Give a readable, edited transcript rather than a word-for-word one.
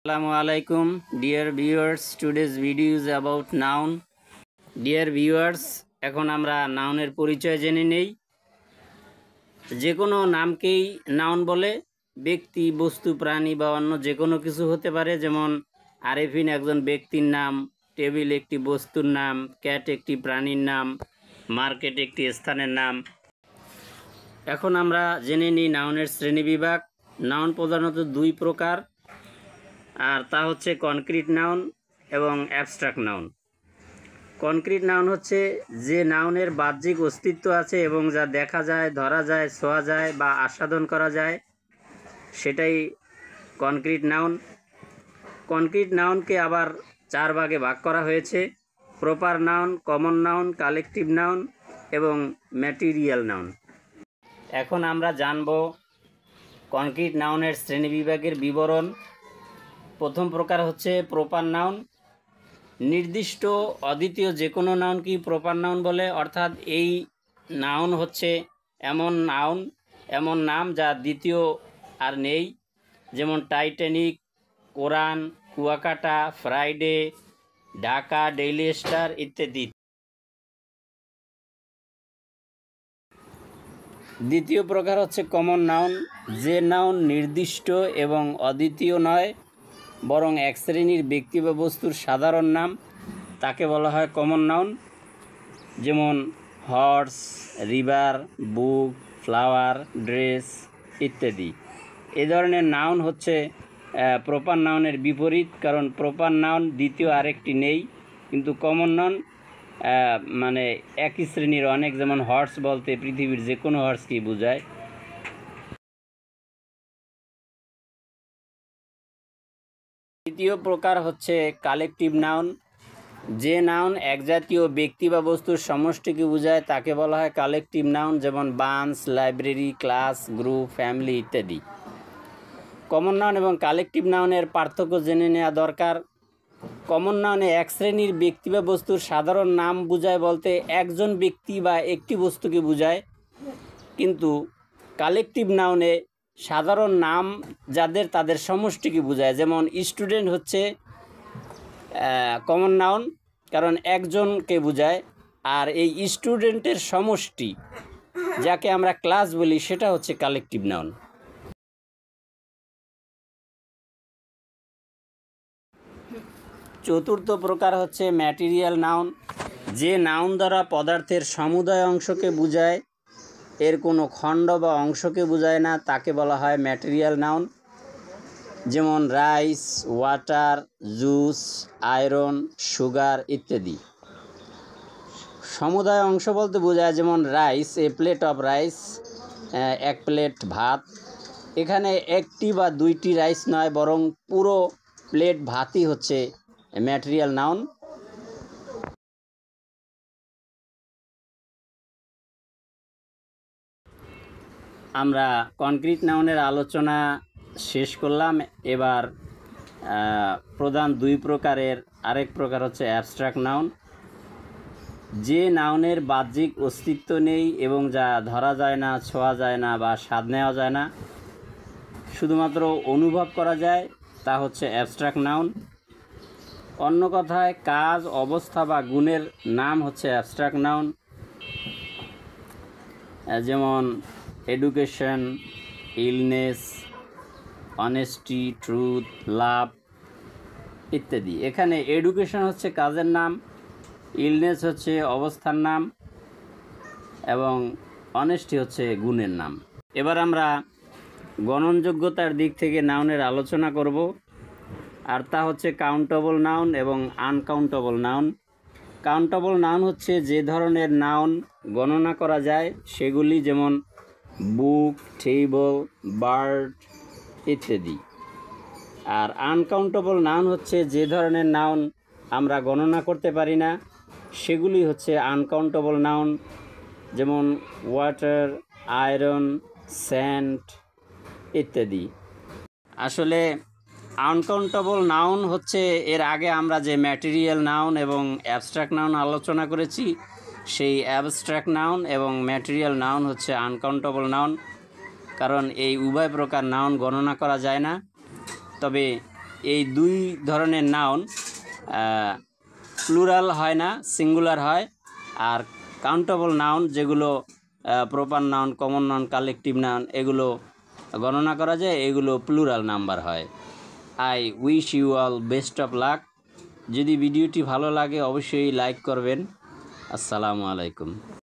Assalamualaikum dear viewers, today's video is about noun. Dear viewers, এখন আমরা নাউনের পরিচয় জেনে নেই। যে কোনো নামকেই নাউন বলে। ব্যক্তি, বস্তু, প্রাণী বা অন্য যে কোনো কিছু হতে পারে। যেমন আরেফিন একজন ব্যক্তির নাম, টেবিল একটি বস্তুর নাম, ক্যাট একটি প্রাণীর নাম, মার্কেট একটি স্থানের নাম। এখন আমরা জেনে নিই নাউনের শ্রেণীবিভাগ। নাউন প্রধানত দুই প্রকার, আর তা হচ্ছে কনক্রিট নাউন এবং অ্যাবস্ট্রাক্ট নাউন। কনক্রিট নাউন হচ্ছে যে নাউনের বাহ্যিক অস্তিত্ব আছে এবং যা দেখা যায়, ধরা যায়, ছোঁয়া যায় বা আস্বাদন করা যায়, সেটাই কনক্রিট নাউন। কনক্রিট নাউনকে আবার চার ভাগে ভাগ করা হয়েছে: proper noun, common noun, collective noun এবং ম্যাটেরিয়াল নাউন। এখন আমরা জানব কনক্রিট নাউনের শ্রেণীবিভাগের বিবরণ। প্রথম প্রকার হচ্ছে প্রপার নাউন। নির্দিষ্ট অদ্বিতীয় যে কোনো নাউনকেই প্রপার নাউন বলে, অর্থাৎ এই নাউন হচ্ছে এমন নাম যা দ্বিতীয় আর নেই। যেমন টাইটানিক, কোরান, Kuakata, Friday, Dhaka, Daily Star ইত্যাদি। দ্বিতীয় প্রকার হচ্ছে কমন নাউন। যে নাউন নির্দিষ্ট এবং অদ্বিতীয় নয়, বরং এক শ্রেণীর ব্যক্তি বা বস্তুর সাধারণ নাম, তাকে বলা হয় কমন নাউন। যেমন হর্স, রিভার, বুক, ফ্লাওয়ার, ড্রেস ইত্যাদি। এ ধরনের নাউন হচ্ছে প্রপার নাউনের বিপরীত, কারণ প্রপার নাউন দ্বিতীয় আরেকটি নেই, কিন্তু কমন নাউন মানে একই শ্রেণীর অনেক। যেমন হর্স বলতে পৃথিবীর যে কোনো হর্সকেই বোঝায়। তৃতীয় প্রকার হচ্ছে কালেকটিভ নাউন। যে নাউন এক জাতীয় ব্যক্তি বা বস্তুর সমষ্টিকে বোঝায় তাকে বলা হয় কালেকটিভ নাউন। যেমন bunch, library, class, group, family ইত্যাদি। কমন নাউন এবং কালেকটিভ নাউনের পার্থক্য জেনে নেওয়া দরকার। কমন নাউনে এক শ্রেণীর ব্যক্তি বা বস্তুর সাধারণ নাম বোঝায়, বলতে একজন ব্যক্তি বা একটি বস্তুকে বোঝায়। কিন্তু কালেকটিভ নাউনে সাধারণ নাম যাদের, তাদের সমষ্টিকে বোঝায়। যেমন স্টুডেন্ট হচ্ছে কমন নাউন, কারণ একজনকে বোঝায়। আর এই স্টুডেন্টের সমষ্টি, যাকে আমরা ক্লাস বলি, সেটা হচ্ছে কালেকটিভ নাউন। চতুর্থ প্রকার হচ্ছে ম্যাটেরিয়াল নাউন। যে নাউন দ্বারা পদার্থের সমুদয় অংশকে বোঝায়, এর কোনো খণ্ড বা অংশকে বোঝায় না, তাকে বলা হয় ম্যাটেরিয়াল নাউন। যেমন rice, water, juice, iron, sugar ইত্যাদি। সমুদয় অংশ বলতে বোঝায়, যেমন rice, A plate of rice, এক প্লেট ভাত। এখানে একটি বা দুইটি রাইস নয়, বরং পুরো প্লেট ভাতই হচ্ছে ম্যাটেরিয়াল নাউন। আমরা কনক্রিট নাউনের আলোচনা শেষ করলাম। এবার প্রধান দুই প্রকারের আরেক প্রকার হচ্ছে অ্যাবস্ট্রাক্ট নাউন। যে নাউনের বাহ্যিক অস্তিত্ব নেই এবং যা ধরা যায় না, ছোঁয়া যায় না বা স্বাদ নেওয়া যায় না, শুধুমাত্র অনুভব করা যায়, তা হচ্ছে অ্যাবস্ট্রাক্ট নাউন। অন্য কথায় কাজ, অবস্থা বা গুণের নাম হচ্ছে অ্যাবস্ট্রাক্ট নাউন। যেমন এডুকেশন, ইলনেস, অনেস্টি, ট্রুথ, লাভ ইত্যাদি। এখানে এডুকেশন হচ্ছে কাজের নাম, ইলনেস হচ্ছে অবস্থার নাম এবং অনেস্টি হচ্ছে গুণের নাম। এবার আমরা গণনযোগ্যতার দিক থেকে নাউনের আলোচনা করব, আর তা হচ্ছে কাউন্টেবল নাউন এবং আনকাউন্টেবল নাউন। কাউন্টেবল নাউন হচ্ছে যে ধরনের নাউন গণনা করা যায় সেগুলি, যেমন বুক, টেবল, বার্ড ইত্যাদি। আর আনকাউন্টেবল নাউন হচ্ছে যে ধরনের নাউন আমরা গণনা করতে পারি না, সেগুলি হচ্ছে আনকাউন্টেবল নাউন। যেমন ওয়াটার, আয়রন, স্যান্ড ইত্যাদি। আসলে আনকাউন্টেবল নাউন হচ্ছে, এর আগে আমরা যে ম্যাটেরিয়াল নাউন এবং অ্যাবস্ট্রাক্ট নাউন আলোচনা করেছি, সেই অ্যাবস্ট্রাক্ট নাউন এবং ম্যাটেরিয়াল নাউন হচ্ছে আনকাউন্টেবল নাউন, কারণ এই উভয় প্রকার নাউন গণনা করা যায় না। তবে এই দুই ধরনের নাউন প্লুরাল হয় না, সিঙ্গুলার হয়। আর কাউন্টেবল নাউন যেগুলো proper noun, common noun, collective noun এগুলো গণনা করা যায়, এগুলো প্লুরাল নাম্বার হয়। I wish you all best of luck. যদি ভিডিওটি ভালো লাগে অবশ্যই লাইক করবেন। আসসালামু আলাইকুম।